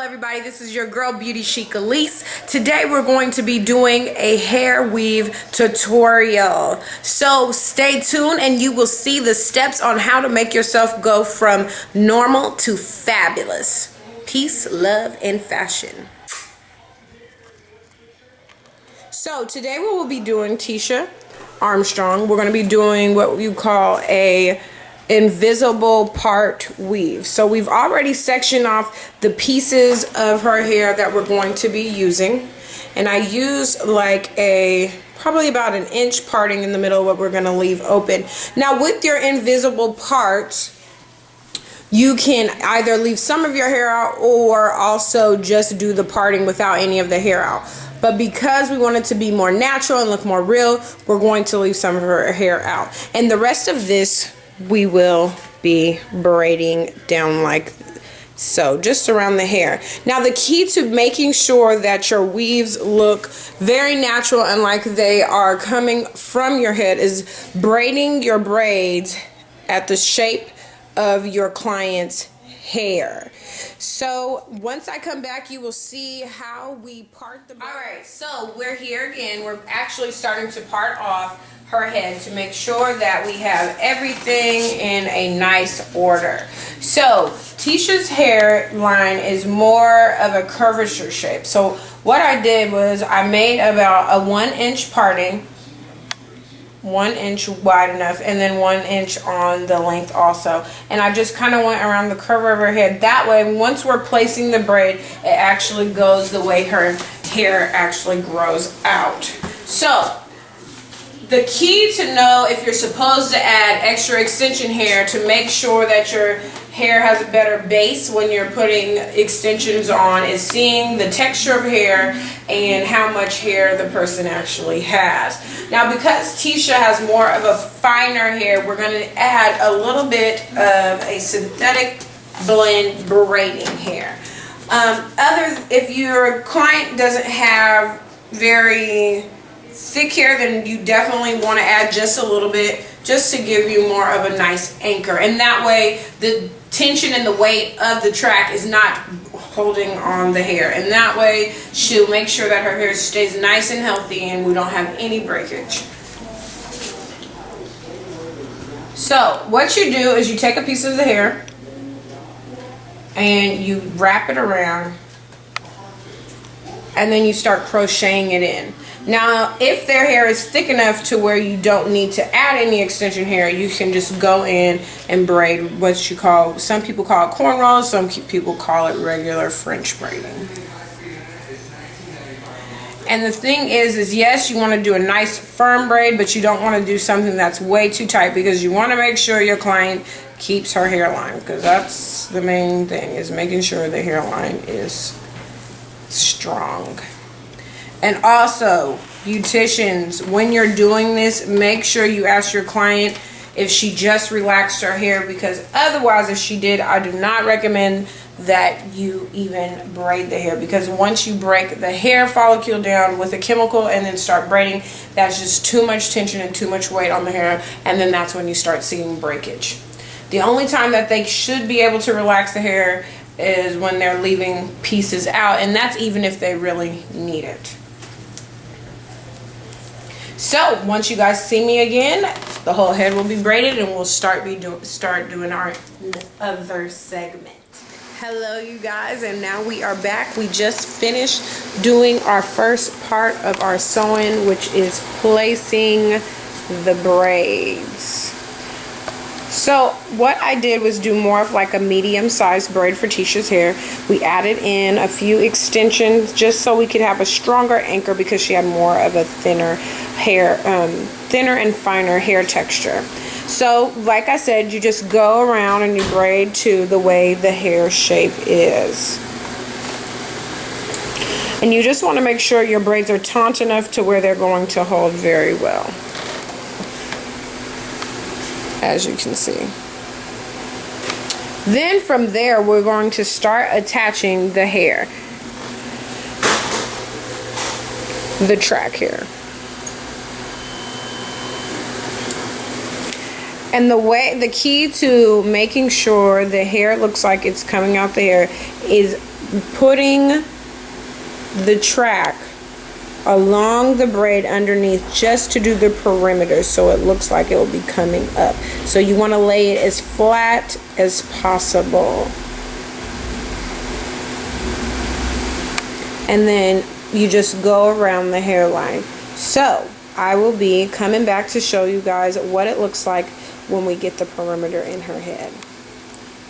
everybody, this is your girl Beauty Chic Elise. Today we're going to be doing a hair weave tutorial. So stay tuned and you will see the steps on how to make yourself go from normal to fabulous. Peace, love, and fashion. So today we will be doing Tisha Armstrong. We're going to be doing what you call a invisible part weave. So we've already sectioned off the pieces of her hair that we're going to be using, and I used like probably about an inch parting in the middle, what we're going to leave open. Now with your invisible parts, you can either leave some of your hair out or also just do the parting without any of the hair out. But because we want it to be more natural and look more real, we're going to leave some of her hair out. And the rest of this we will be braiding down like so, just around the hair. Now the key to making sure that your weaves look very natural and like they are coming from your head is braiding your braids at the shape of your client's hair. So once I come back, you will see how we part the braids. Alright, so we're here again. We're actually starting to part off her head to make sure that we have everything in a nice order. So Tisha's hairline is more of a curvature shape. So what I did was I made about a 1 inch parting, 1 inch wide enough, and then 1 inch on the length also. And I just kind of went around the curve of her head. That way, once we're placing the braid, it actually goes the way her hair actually grows out. So the key to know if you're supposed to add extra extension hair to make sure that your hair has a better base when you're putting extensions on is seeing the texture of hair and how much hair the person actually has. Now because Tisha has more of a finer hair, we're going to add a little bit of a synthetic blend braiding hair. If your client doesn't have very thick hair, then you definitely want to add just a little bit just to give you more of a nice anchor, and that way the tension and the weight of the track is not holding on the hair, and that way she'll make sure that her hair stays nice and healthy and we don't have any breakage. So what you do is you take a piece of the hair and you wrap it around and then you start crocheting it in. Now, if their hair is thick enough to where you don't need to add any extension hair, you can just go in and braid what you call, some people call it cornrows, some people call it regular French braiding. And the thing is yes, you want to do a nice firm braid, but you don't want to do something that's way too tight because you want to make sure your client keeps her hairline, because that's the main thing, is making sure the hairline is strong. And also, beauticians, when you're doing this, make sure you ask your client if she just relaxed her hair, because otherwise, if she did, I do not recommend that you even braid the hair, because once you break the hair follicle down with a chemical and then start braiding, that's just too much tension and too much weight on the hair, and then that's when you start seeing breakage. The only time that they should be able to relax the hair is when they're leaving pieces out, and that's even if they really need it. So once you guys see me again, the whole head will be braided and we'll start doing our other segment. Hello you guys, and now we are back. We just finished doing our first part of our sewing, which is placing the braids. So what I did was do more of like a medium-sized braid for Tisha's hair. We added in a few extensions just so we could have a stronger anchor, because she had more of a thinner and finer hair texture. So like I said, you just go around and you braid to the way the hair shape is. And you just want to make sure your braids are taut enough to where they're going to hold very well, as you can see. Then from there, we're going to start attaching the hair, the track hair. And the key to making sure the hair looks like it's coming out the hair is putting the track along the braid underneath just to do the perimeter so it looks like it will be coming up. So you want to lay it as flat as possible. And then you just go around the hairline. So I will be coming back to show you guys what it looks like when we get the perimeter in her head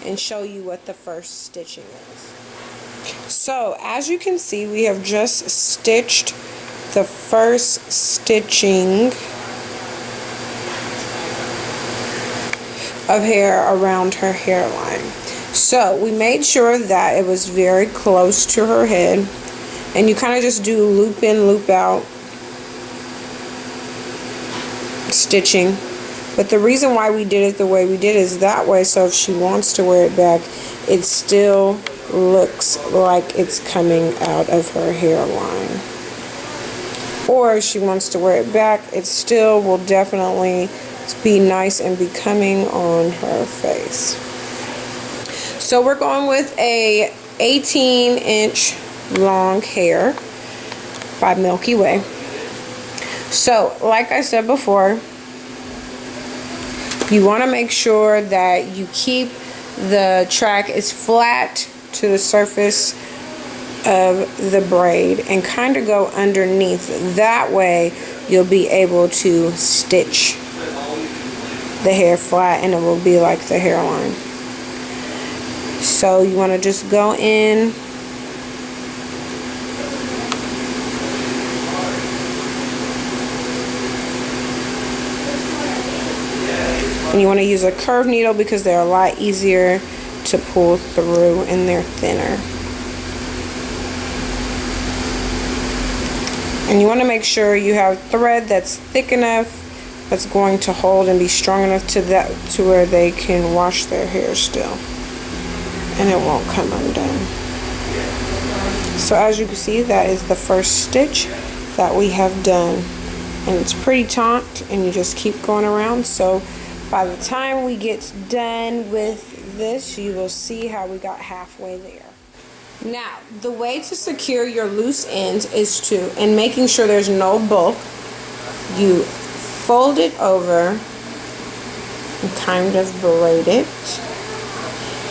and show you what the first stitching is. So as you can see, we have just stitched the first stitching of hair around her hairline. So we made sure that it was very close to her head, and you kind of just do loop in, loop out stitching. But the reason why we did it the way we did is that way, so if she wants to wear it back, it still looks like it's coming out of her hairline. Or if she wants to wear it back, it still will definitely be nice and becoming on her face. So we're going with a 18-inch long hair by Milky Way. So like I said before, you want to make sure that you keep the track as flat to the surface of the braid and kind of go underneath. That way you'll be able to stitch the hair flat and it will be like the hairline. So you want to just go in and you want to use a curved needle because they're a lot easier to pull through and they're thinner. And you want to make sure you have thread that's thick enough, that's going to hold and be strong enough to where they can wash their hair still, and it won't come undone. So as you can see, that is the first stitch that we have done, and it's pretty taut, and you just keep going around. So by the time we get done with this, you will see how we got halfway there. Now, the way to secure your loose ends is to, and making sure there's no bulk, you fold it over and kind of braid it.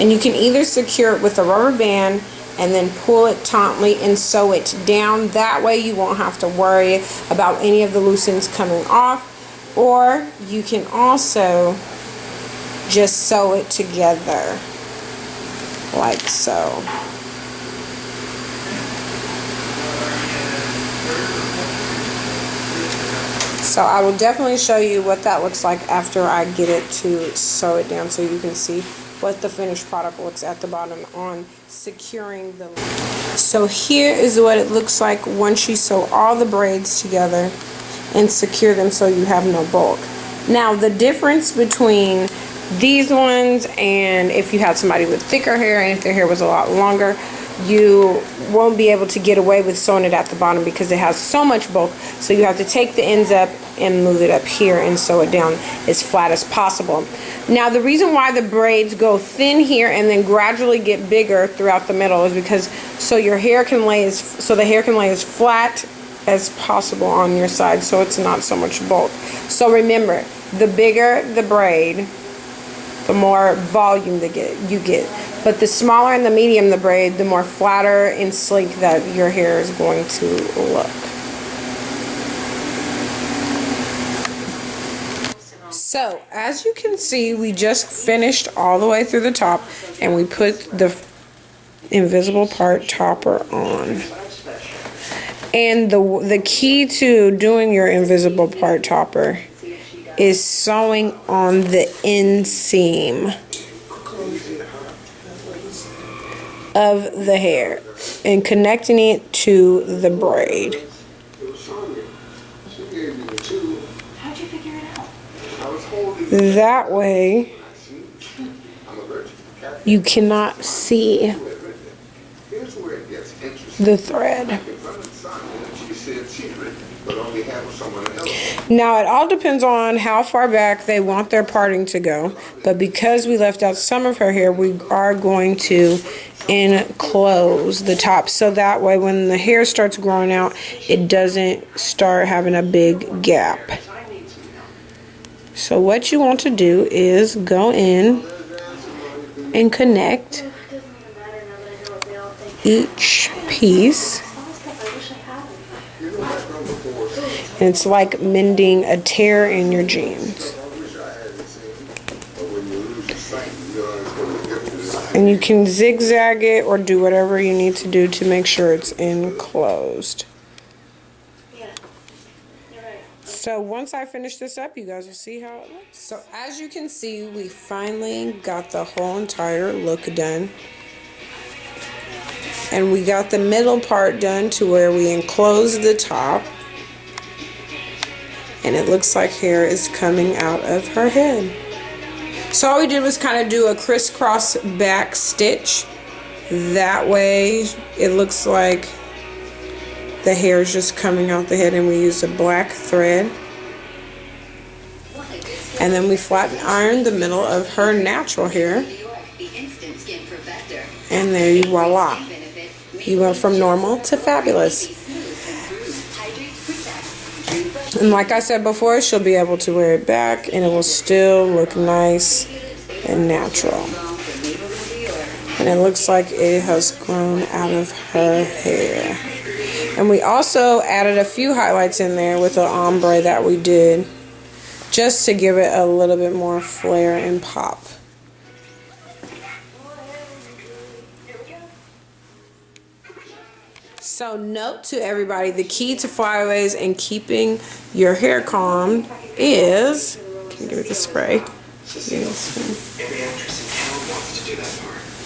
And you can either secure it with a rubber band and then pull it tautly and sew it down. That way you won't have to worry about any of the loose ends coming off. Or you can also just sew it together like so. So I will definitely show you what that looks like after I get it to sew it down, so you can see what the finished product looks at the bottom on securing the loop. So here is what it looks like once you sew all the braids together and secure them so you have no bulk. Now the difference between these ones and if you had somebody with thicker hair and if their hair was a lot longer, you won't be able to get away with sewing it at the bottom because it has so much bulk. So you have to take the ends up and move it up here and sew it down as flat as possible. Now the reason why the braids go thin here and then gradually get bigger throughout the middle is because the hair can lay as flat as possible on your side, so it's not so much bulk. So remember, the bigger the braid, the more volume you get. But the smaller and the medium the braid, the more flatter and sleek that your hair is going to look. So, as you can see, we just finished all the way through the top and we put the invisible part topper on. And the key to doing your invisible part topper is sewing on the inseam of the hair and connecting it to the braid. How'd you figure it out? That way you cannot see the thread. Now, it all depends on how far back they want their parting to go, but because we left out some of her hair, we are going to enclose the top so that way when the hair starts growing out, it doesn't start having a big gap. So what you want to do is go in and connect each piece. And it's like mending a tear in your jeans. And you can zigzag it or do whatever you need to do to make sure it's enclosed. So once I finish this up, you guys will see how it looks. So as you can see, we finally got the whole entire look done. And we got the middle part done to where we enclosed the top. And it looks like hair is coming out of her head. So all we did was kind of do a crisscross back stitch. That way it looks like the hair is just coming out the head, and we used a black thread. And then we flat ironed the middle of her natural hair. And there you voila. You went from normal to fabulous. And like I said before, she'll be able to wear it back and it will still look nice and natural. And it looks like it has grown out of her hair. And we also added a few highlights in there with the ombre that we did, just to give it a little bit more flair and pop. So note to everybody, the key to flyaways and keeping your hair calm is, can you give it the spray?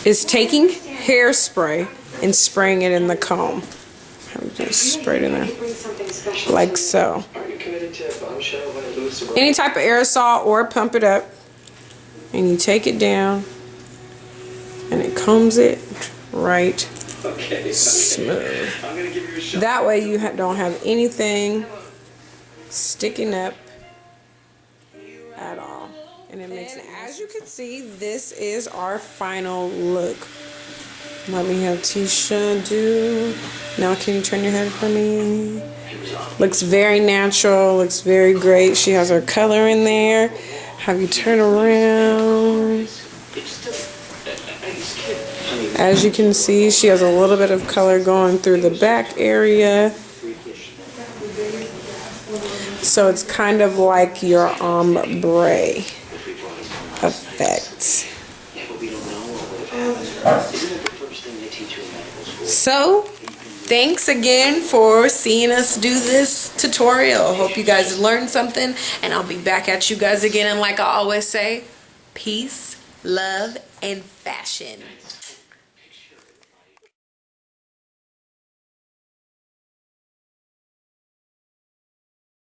Is taking hairspray and spraying it in the comb. I'm just sprayed in there, like so. Any type of aerosol or pump it up, and you take it down, and it combs it right smooth. That way you don't have anything sticking up at all. And it makes it, as you can see, this is our final look. Let me have Tisha do. Now can you turn your head for me? Looks very natural, looks very great. She has her color in there. Have you turn around? As you can see, she has a little bit of color going through the back area. So it's kind of like your ombre effect. So, thanks again for seeing us do this tutorial. Hope you guys learned something, and I'll be back at you guys again. And like I always say, peace, love, and fashion.